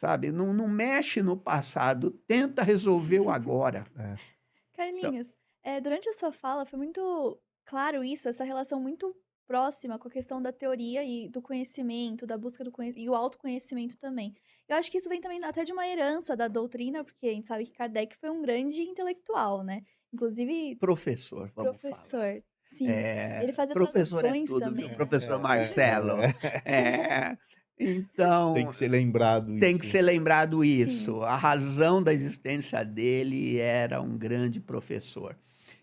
sabe? Não mexe no passado, tenta resolver o agora. É. Então, Carlinhos, durante a sua fala foi muito claro isso, essa relação muito próxima com a questão da teoria e do conhecimento, da busca do conhe e o autoconhecimento também. Eu acho que isso vem também até de uma herança da doutrina, porque a gente sabe que Kardec foi um grande intelectual, né, inclusive professor, vamos falar. professor. Sim, ele fazia Professor é traduções tudo, também. viu, professor Marcelo? Sim, É, sim, então sim. então Sim. Tem que ser lembrado tem que isso. ser lembrado Sim. isso. A razão da existência dele era um grande professor.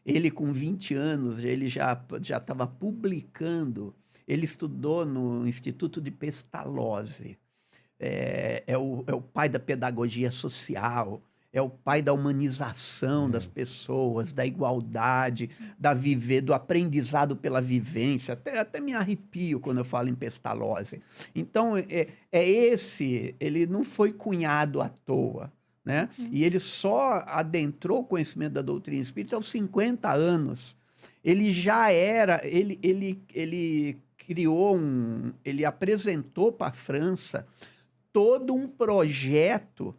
Ele, com 20 anos, ele já estava publicando. Ele estudou no Instituto de Pestalozzi. É o pai da pedagogia social, é o pai da humanização das É. pessoas, da igualdade, da viver, do aprendizado pela vivência. Até me arrepio quando eu falo em Pestalozzi. Então, ele não foi cunhado à toa, né? Uhum. E ele só adentrou o conhecimento da doutrina espírita aos 50 anos. Ele já era, ele criou ele apresentou para a França todo um projeto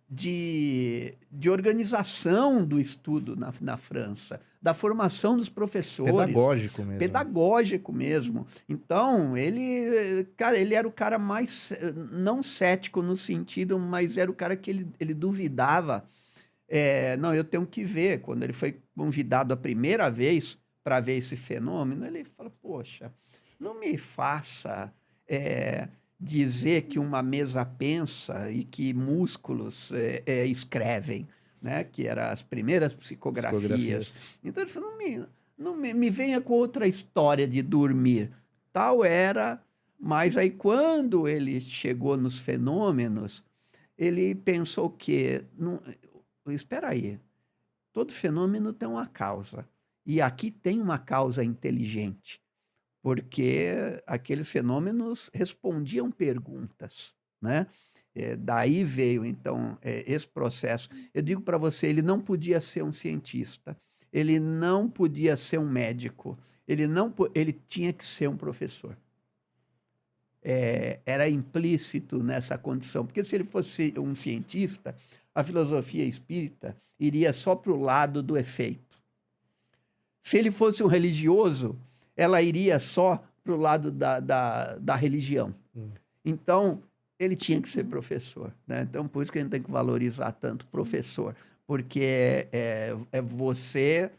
de organização do estudo na França, da formação dos professores, Pedagógico mesmo. pedagógico mesmo. Então, cara, ele era o cara mais, não cético no sentido, mas era o cara que ele duvidava. Não, eu tenho que ver. Quando ele foi convidado a primeira vez para ver esse fenômeno, ele falou: Poxa, não me faça eh, dizer que uma mesa pensa e que músculos escrevem, né? Que eram as primeiras psicografias. Psicografias. Então ele falou: não me venha com outra história de dormir. Tal era, mas aí quando ele chegou nos fenômenos, ele pensou que, não, espera aí, todo fenômeno tem uma causa. E aqui tem uma causa inteligente, porque aqueles fenômenos respondiam perguntas, né? Daí veio, então, esse processo. Eu digo para você, ele não podia ser um cientista, ele não podia ser um médico, ele tinha que ser um professor. Era implícito nessa condição, porque se ele fosse um cientista, a filosofia espírita iria só para o lado do efeito. Se ele fosse um religioso, ela iria só para o lado da religião. Hum. Então, ele tinha que ser professor, né? Então, por isso que a gente tem que valorizar tanto o Sim. professor, porque é você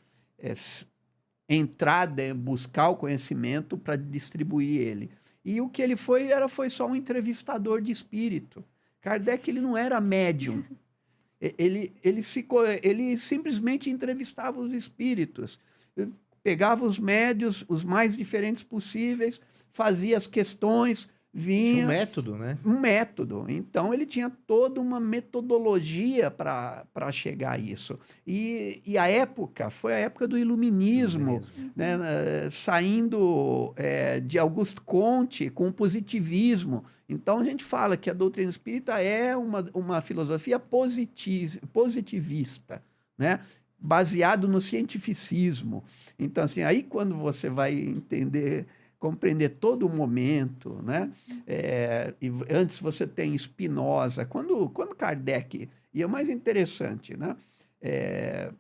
entrar, buscar o conhecimento para distribuir ele. E o que ele foi só um entrevistador de espírito. Kardec, ele não era médium. Ele simplesmente entrevistava os espíritos. Pegava os médios, os mais diferentes possíveis, fazia as questões, Tinha um vinha método, né? um método. Então, ele tinha toda uma metodologia para chegar a isso. E a época foi a época do iluminismo, Iluminismo. né, Uhum. saindo de Auguste Comte com o positivismo. Então, a gente fala que a doutrina espírita é uma filosofia positivista, né? Baseado no cientificismo. Então, assim, aí quando você vai entender, compreender todo o momento, né? E antes você tem Spinoza. Quando Kardec, e é o mais interessante, né? É,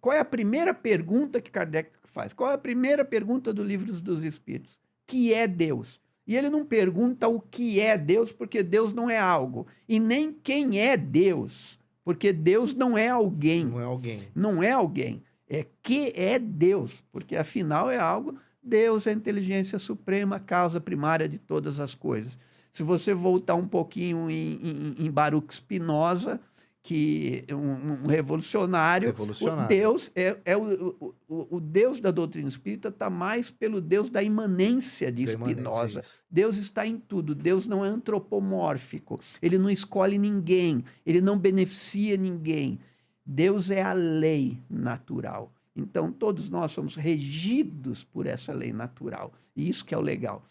qual é a primeira pergunta que Kardec faz? Qual é a primeira pergunta do Livro dos Espíritos? Que é Deus? E ele não pergunta o que é Deus, porque Deus não é algo. E nem quem é Deus, porque Deus não é alguém. Não é alguém. Não é alguém. É que é Deus, porque afinal é algo. Deus é a inteligência suprema, a causa primária de todas as coisas. Se você voltar um pouquinho em Baruch Spinoza, que é um revolucionário, o Revolucionário. Deus o Deus da doutrina espírita está mais pelo Deus da imanência de Da imanência, Spinoza. isso. Deus está em tudo. Deus não é antropomórfico. Ele não escolhe ninguém. Ele não beneficia ninguém. Deus é a lei natural. Então, todos nós somos regidos por essa lei natural. E isso que é o legal.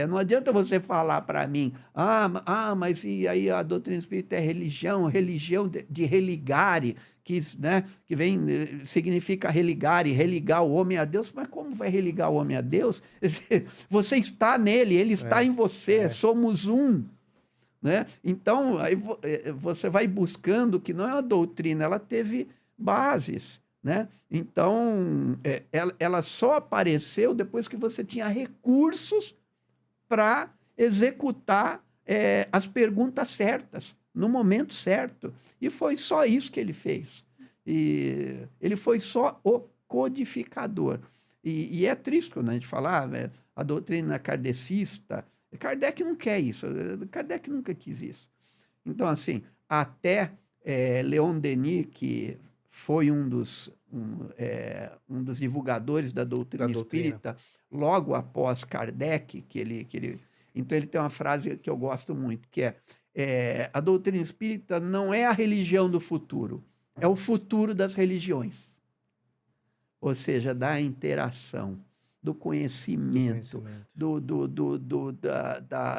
Não adianta você falar para mim, mas e aí a doutrina espírita é religião de religare, né, que vem, significa religare, religar o homem a Deus. Mas como vai religar o homem a Deus? Você está nele, ele está É, em você, é. somos um. né? Então, aí você vai buscando que não é uma doutrina, ela teve bases, né? Então, ela só apareceu depois que você tinha recursos para executar as perguntas certas, no momento certo. E foi só isso que ele fez. E ele foi só o codificador. E é triste quando a gente fala, a doutrina kardecista. Kardec não quer isso, Kardec nunca quis isso. Então, assim, até Leon Denis, que foi um dos divulgadores da doutrina Da doutrina. espírita, logo após Kardec, então ele tem uma frase que eu gosto muito, que a doutrina espírita não é a religião do futuro, é o futuro das religiões. Ou seja, da interação, do conhecimento,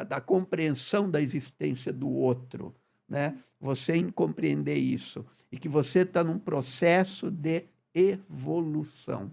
da compreensão da existência do outro, né? Você compreender isso e que você está num processo de evolução.